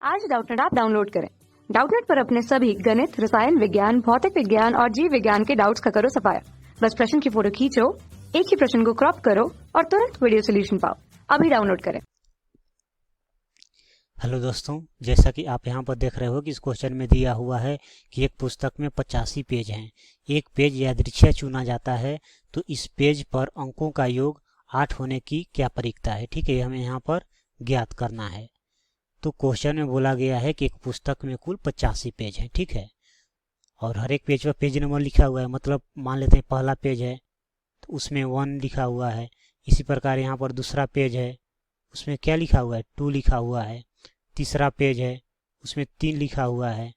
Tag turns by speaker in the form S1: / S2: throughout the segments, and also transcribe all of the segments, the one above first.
S1: आज Doubtnut app download करें। Doubtnut पर अपने सभी गणित, रसायन विज्ञान, भौतिक विज्ञान और जीव विज्ञान के डाउट्स का करो सफाया। बस प्रश्न की फोटो खींचो, एक ही प्रश्न को क्रॉप करो और तुरंत वीडियो सोल्यूशन पाओ। अभी डाउनलोड करें।
S2: हेलो दोस्तों, जैसा कि आप यहाँ पर देख रहे हो कि इस क्वेश्चन में दिया हुआ है कि एक पुस्तक में 85 पेज हैं। एक पेज यादृच्छिक चुना जाता है, तो इस पेज पर अंकों का योग 8 होने की क्या प्रक्रिया है। ठीक है, ये हमें यहाँ पर ज्ञात करना है। तो क्वेश्चन में बोला गया है कि एक पुस्तक में कुल 85 पेज हैं। ठीक है, और हर एक पेज पर पेज नंबर लिखा हुआ है। मतलब मान लेते हैं पहला पेज है तो उसमें 1 लिखा हुआ है। इसी प्रकार यहाँ पर दूसरा पेज है, उसमें क्या लिखा हुआ है, 2 लिखा हुआ है। तीसरा पेज है, उसमें 3 लिखा हुआ है।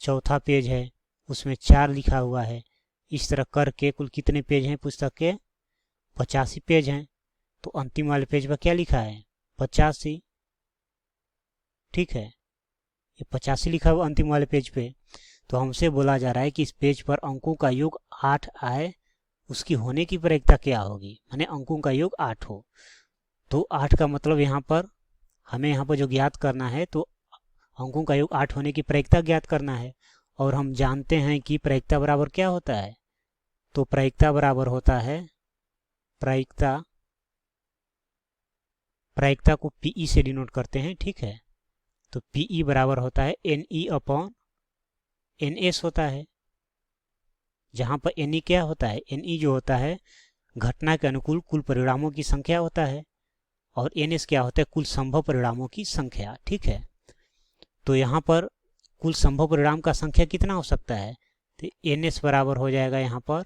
S2: चौथा पेज है, उसमें 4 लिखा हुआ है। इस तरह करके कुल कितने पेज हैं पुस्तक के? 85 पेज हैं। तो अंतिम वाले पेज पर क्या लिखा है? 85। ठीक है, ये 85 लिखा हुआ अंतिम वाले पेज पे। तो हमसे बोला जा रहा है कि इस पेज पर अंकों का योग 8 आए, उसकी होने की प्रक्रिया क्या होगी। माने अंकों का योग 8 हो। तो 8 का मतलब यहाँ पर हमें यहाँ पर जो ज्ञात करना है, तो अंकों का योग 8 होने की प्रक्रिया ज्ञात करना है। और हम जानते हैं कि प्रक्रिया बराबर क्या होता है। तो प्रक्रिया बराबर होता है, प्रक्रिया को पीई से डिनोट करते हैं। ठीक है, तो पीई बराबर होता है एनई अपॉन एनएस होता है। जहाँ पर एनई क्या होता है, एनई जो होता है घटना के अनुकूल कुल परिणामों की संख्या होता है, और एनएस क्या होता है, कुल संभव परिणामों की संख्या। ठीक है, तो यहाँ पर कुल संभव परिणाम का संख्या कितना हो सकता है, तो एनएस बराबर हो जाएगा यहाँ पर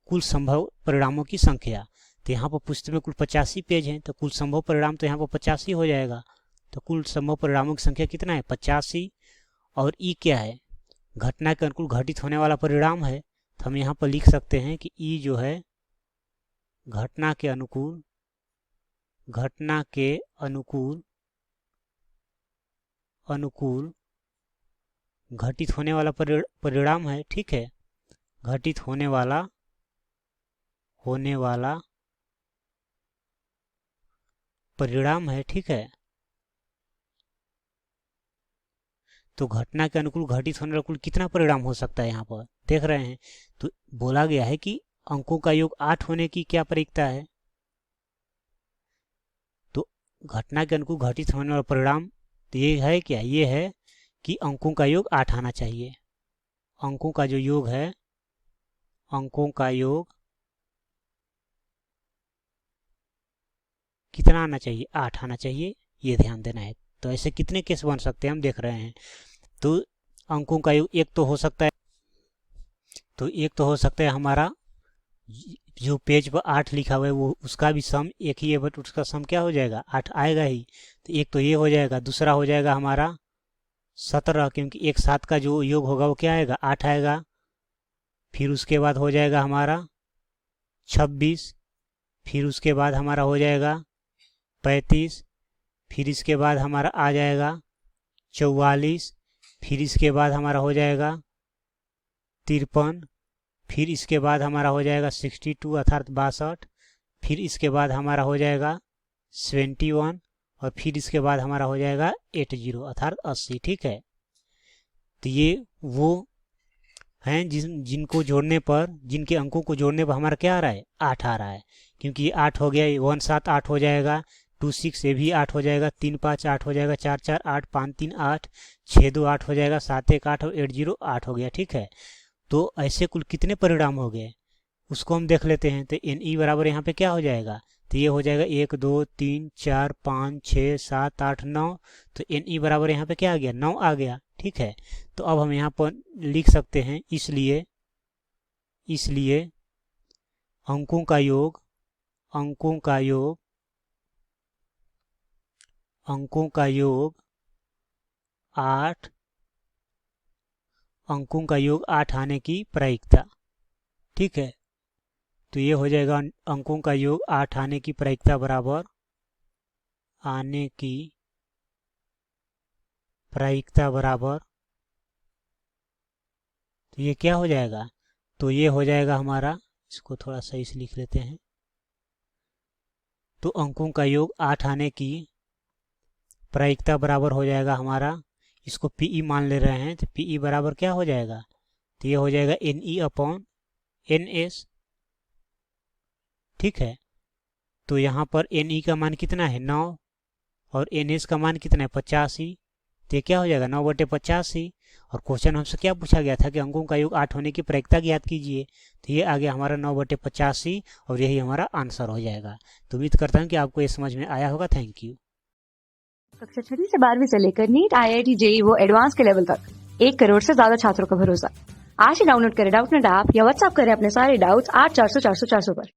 S2: कुल संभव परिणामों की संख्या। तो यहाँ पर पुस्तक में कुल 85 पेज हैं, तो कुल संभव परिणाम तो यहाँ पर 85 हो जाएगा। तो कुल संभव परिणामों की संख्या कितना है, 85। और ई क्या है, घटना के अनुकूल घटित होने वाला परिणाम है। तो हम यहाँ पर लिख सकते हैं कि ई जो है घटना के अनुकूल घटित होने वाला परिणाम है। ठीक है, घटित होने वाला परिणाम है। ठीक है, तो घटना के अनुकूल घटित होने वाला कुल कितना परिणाम हो सकता है, यहाँ पर देख रहे हैं। तो बोला गया है कि अंकों का योग 8 होने की क्या प्रक्रिया है। तो घटना के अनुकूल घटित होने वाला परिणाम तो ये है क्या, ये है कि अंकों का योग 8 आना चाहिए। अंकों का जो योग है, अंकों का योग कितना आना चाहिए, 8 आना चाहिए, ये ध्यान देना है। तो ऐसे कितने केस बन सकते हैं हम देख रहे हैं। तो अंकों का योग एक तो हो सकता है हमारा जो पेज पर 8 लिखा हुआ है वो उसका भी सम एक ही है, बट उसका सम क्या हो जाएगा, 8 आएगा ही। तो एक तो ये हो जाएगा। दूसरा हो जाएगा हमारा 17, क्योंकि एक साथ का जो योग होगा वो क्या आएगा, 8 आएगा। फिर उसके बाद हो जाएगा हमारा 26, फिर उसके बाद हमारा हो जाएगा 35, फिर इसके बाद हमारा आ जाएगा 44, फिर इसके बाद हमारा हो जाएगा 53, फिर इसके बाद हमारा हो जाएगा 62 अर्थात 62, फिर इसके बाद हमारा हो जाएगा 71, और फिर इसके बाद हमारा हो जाएगा 80 अर्थात 80। ठीक है, तो ये वो हैं जिनके अंकों को जोड़ने पर हमारा क्या आ रहा है, 8 आ रहा है। क्योंकि ये 8 हो गया, 1 7 8 हो जाएगा, 2 6 ये भी 8 हो जाएगा, 3 5 8 हो जाएगा, 4 4 8, 5 3 8, 6 2 8 हो जाएगा, 7 1 8 और 80 8 हो गया। ठीक है, तो ऐसे कुल कितने परिणाम हो गए उसको हम देख लेते हैं। तो एन ई बराबर यहाँ पे क्या हो जाएगा, तो ये हो जाएगा 1 2 3 4 5 6 7 8 9। तो एन ई बराबर यहाँ पे क्या आ गया, 9 आ गया। ठीक है, तो अब हम यहाँ पर लिख सकते हैं, इसलिए अंकों का योग 8 अंकों का योग 8 आने की प्रक्रिया। ठीक है, तो ये हो जाएगा अंकों का योग 8 आने की प्रक्रिया बराबर तो ये क्या हो जाएगा, तो ये हो जाएगा हमारा, इसको थोड़ा सही से लिख लेते हैं। तो अंकों का योग 8 आने की प्रायिकता बराबर हो जाएगा हमारा, इसको पीई मान ले रहे हैं, तो पीई बराबर क्या हो जाएगा, तो ये हो जाएगा NE अपॉन NS। ठीक है, तो यहाँ पर NE का मान कितना है 9 और NS का मान कितना है 85, तो ये क्या हो जाएगा 9/85। और क्वेश्चन हमसे क्या पूछा गया था कि अंकों का योग 8 होने की प्रायिकता ज्ञात कीजिए, तो ये आ गया हमारा 9/85 और यही हमारा आंसर हो जाएगा। तो उम्मीद करता हूँ कि आपको ये समझ में आया होगा। Thank you.
S1: कक्षा 6 से 12वीं से लेकर नीट, IIT, JEE वो एडवांस के लेवल तक 1 करोड़ से ज्यादा छात्रों का भरोसा। आज ही डाउनलोड करें डाउटनेट ऐप या व्हाट्सएप करें अपने सारे डाउट्स 8400 400 400 पर।